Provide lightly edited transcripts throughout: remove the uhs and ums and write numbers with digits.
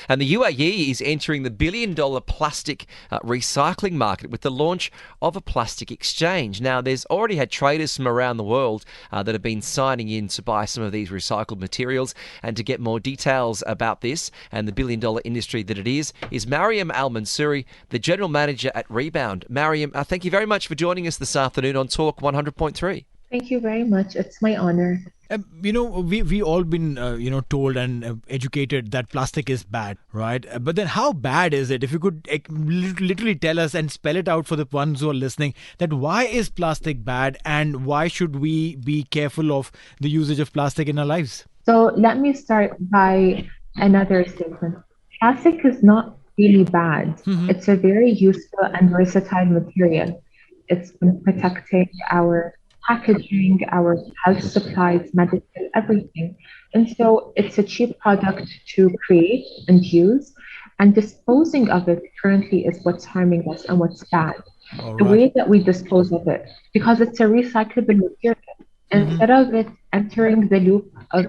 And the UAE is entering the billion-dollar plastic recycling market with the launch of a plastic exchange. Now, there's already had traders from around the world that have been signing in to buy some of these recycled materials. And to get more details about this and the billion-dollar industry that it is Maryam Al Mansoori, the General Manager at Rebound. Maryam, thank you very much for joining us this afternoon on Talk 100.3. Thank you very much. It's my honor. We all been told and educated that plastic is bad, right? But then how bad is it? If you could literally tell us and spell it out for the ones who are listening, that why is plastic bad and why should we be careful of the usage of plastic in our lives? So let me start by another statement. Plastic is not really bad. It's a very useful and versatile material. It's been protecting our packaging, our health supplies, medical, everything. And so it's a cheap product to create and use, and disposing of it currently is what's harming us and what's bad. The way that we dispose of it, because it's a recyclable material, instead of it entering the loop of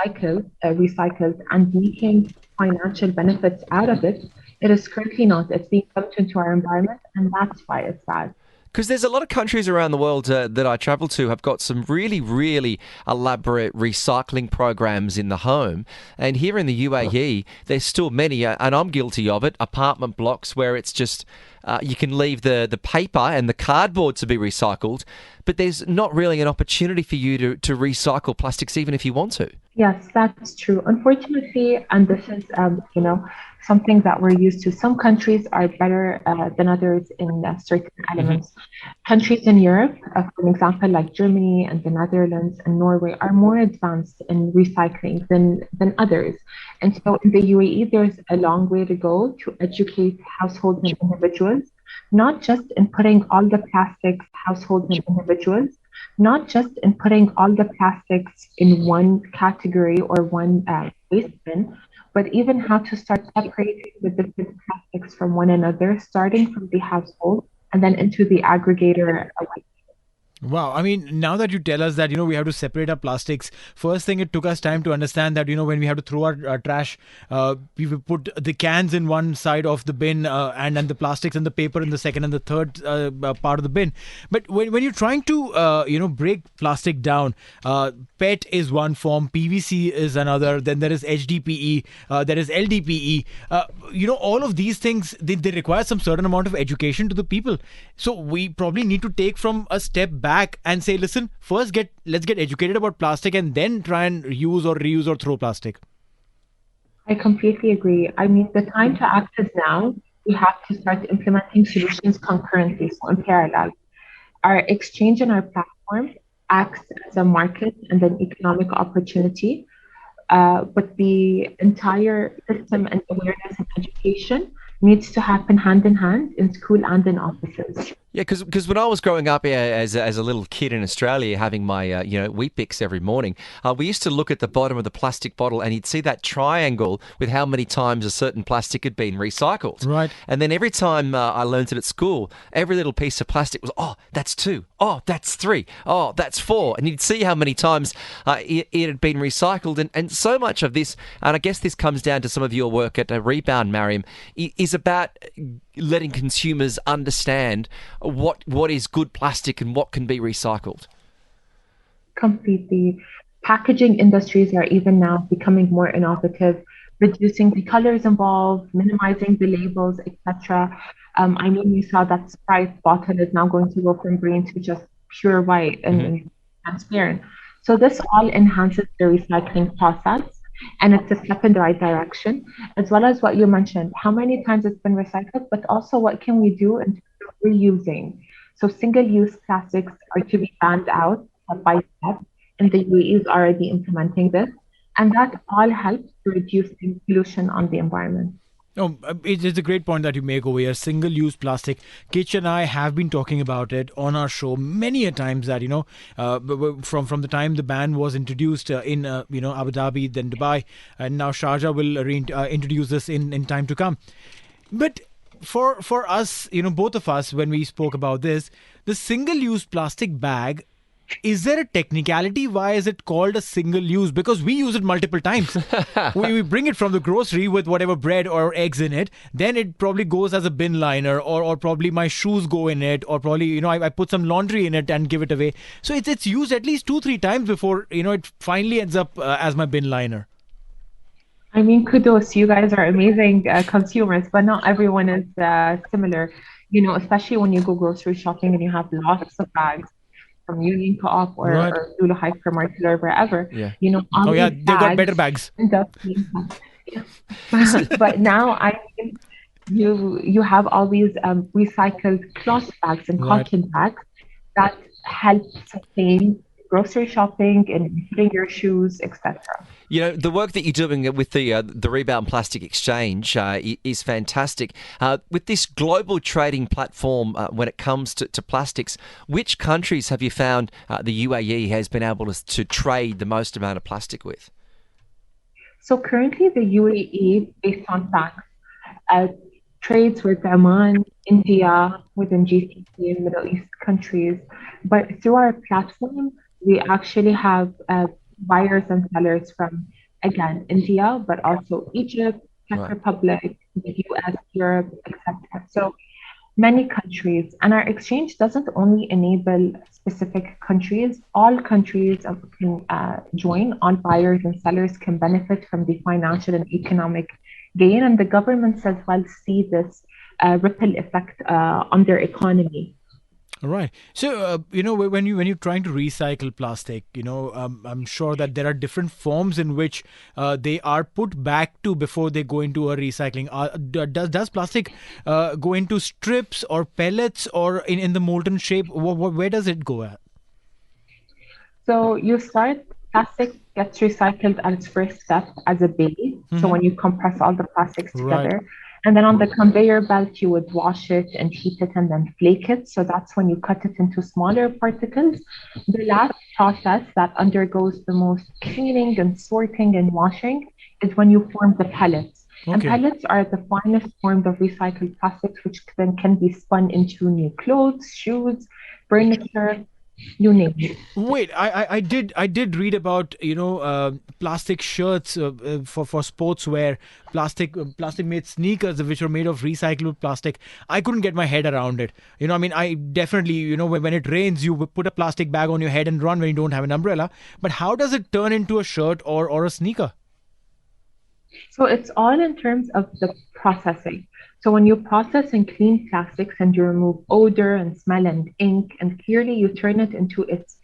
recycled and making financial benefits out of it, it is currently not. It's being dumped into our environment, and that's why it's bad. Because there's a lot of countries around the world that I travel to have got some really, really elaborate recycling programs in the home. And here in the UAE, there's still many, and I'm guilty of it, apartment blocks where it's just you can leave the paper and the cardboard to be recycled, but there's not really an opportunity for you to recycle plastics even if you want to. Yes, that's true. Unfortunately, and this is, something that we're used to. Some countries are better than others in certain elements. Countries in Europe, for example, like Germany and the Netherlands and Norway, are more advanced in recycling than others. And so in the UAE, there's a long way to go to educate households and individuals, not just in putting all the plastics, households and individuals, not just in putting all the plastics in one category or one waste bin, but even how to start separating the different plastics from one another, starting from the household and then into the aggregator. Wow. I mean, now that you tell us that, we have to separate our plastics, first thing it took us time to understand that, when we have to throw our trash, we will put the cans in one side of the bin and then the plastics and the paper in the second and the third part of the bin. But when you're trying to, break plastic down, PET is one form, PVC is another, then there is HDPE, there is LDPE. All of these things, they require some certain amount of education to the people. So we probably need to take from a step back and say, listen, first let's get educated about plastic and then try and use or reuse or throw plastic. I completely agree. I mean, the time to act is now. We have to start implementing solutions concurrently, so in parallel. Our exchange and our platform acts as a market and an economic opportunity, but the entire system and awareness and education needs to happen hand in hand in school and in offices. Yeah, because when I was growing up as a little kid in Australia, having my wheat bix every morning, we used to look at the bottom of the plastic bottle and you'd see that triangle with how many times a certain plastic had been recycled. Right. And then every time I learned it at school, every little piece of plastic was, oh, that's 2. Oh, that's 3. Oh, that's 4. And you'd see how many times it had been recycled. And so much of this, and I guess this comes down to some of your work at Rebound, Maryam, is about letting consumers understand what is good plastic and what can be recycled. Completely. Packaging industries are even now becoming more innovative, reducing the colors involved, minimizing the labels, etc. We saw that Sprite bottle is now going to go from green to just pure white and transparent. So this all enhances the recycling process. And it's a step in the right direction, as well as what you mentioned, how many times it's been recycled, but also what can we do in terms of reusing. So single-use plastics are to be banned out step by step, and the UAE is already implementing this. And that all helps to reduce the pollution on the environment. No, it's a great point that you make over here. Single-use plastic. Kitch and I have been talking about it on our show many a times that, from the time the ban was introduced in, Abu Dhabi, then Dubai, and now Sharjah will introduce this in time to come. But for us, both of us, when we spoke about this, the single-use plastic bag Is there a technicality? Why is it called a single use? Because we use it multiple times. we bring it from the grocery with whatever bread or eggs in it. Then it probably goes as a bin liner, or probably my shoes go in it, or probably, I put some laundry in it and give it away. So it's used at least 2-3 times before, it finally ends up as my bin liner. I mean, kudos. You guys are amazing consumers, but not everyone is similar. Especially when you go grocery shopping and you have lots of bags from Union Co-op Right. or Lulu Hypermarket or wherever. Yeah. All Oh yeah, these they've got better bags bags. end up being but now I mean, you have all these recycled cloth bags and Right. cotton bags that help sustain grocery shopping and putting your shoes, etc. The work that you're doing with the Rebound Plastic Exchange is fantastic. With this global trading platform, when it comes to plastics, which countries have you found the UAE has been able to trade the most amount of plastic with? So currently, the UAE, based on facts, uh, trades with Oman, India, within GCC and Middle East countries. But through our platform, we actually have buyers and sellers from, again, India, but also Egypt, Czech Right. Republic, the US, Europe, etc. So many countries. And our exchange doesn't only enable specific countries, all countries can join, all buyers and sellers can benefit from the financial and economic gain. And the governments as well see this ripple effect on their economy. Right. So, when you're trying to recycle plastic, I'm sure that there are different forms in which they are put back to before they go into a recycling. Does plastic go into strips or pellets or in the molten shape? Where does it go at? So plastic gets recycled at its first step as a base. So when you compress all the plastics Right. together, and then on the conveyor belt, you would wash it and heat it and then flake it. So that's when you cut it into smaller particles. The last process that undergoes the most cleaning and sorting and washing is when you form the pellets. And Okay. pellets are the finest form of recycled plastics, which then can be spun into new clothes, shoes, furniture, you name it. Wait, I did read about plastic shirts for sportswear, plastic made sneakers which were made of recycled plastic. I couldn't get my head around it. I mean, I definitely, when it rains, you put a plastic bag on your head and run when you don't have an umbrella. But how does it turn into a shirt or a sneaker? So it's all in terms of the processing. So when you process and clean plastics and you remove odor and smell and ink, and clearly you turn it into its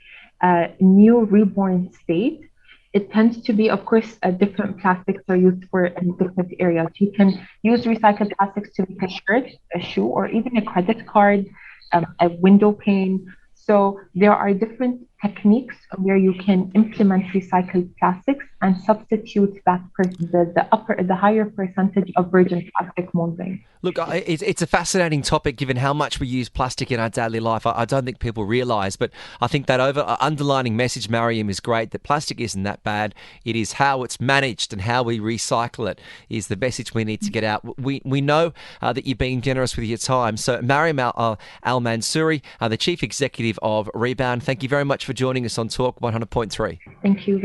new reborn state, it tends to be, of course, different plastics are used for in different areas. You can use recycled plastics to make a shirt, a shoe, or even a credit card, a window pane. So there are different techniques where you can implement recycled plastics and substitute the higher percentage of virgin plastic molding. Look, it's a fascinating topic given how much we use plastic in our daily life. I don't think people realise, but I think that underlining message, Maryam, is great, that plastic isn't that bad. It is how it's managed and how we recycle it is the message we need to get out. We know that you're being generous with your time. So Maryam Al Mansoori, the Chief Executive of Rebound, thank you very much for joining us on Talk 100.3. Thank you.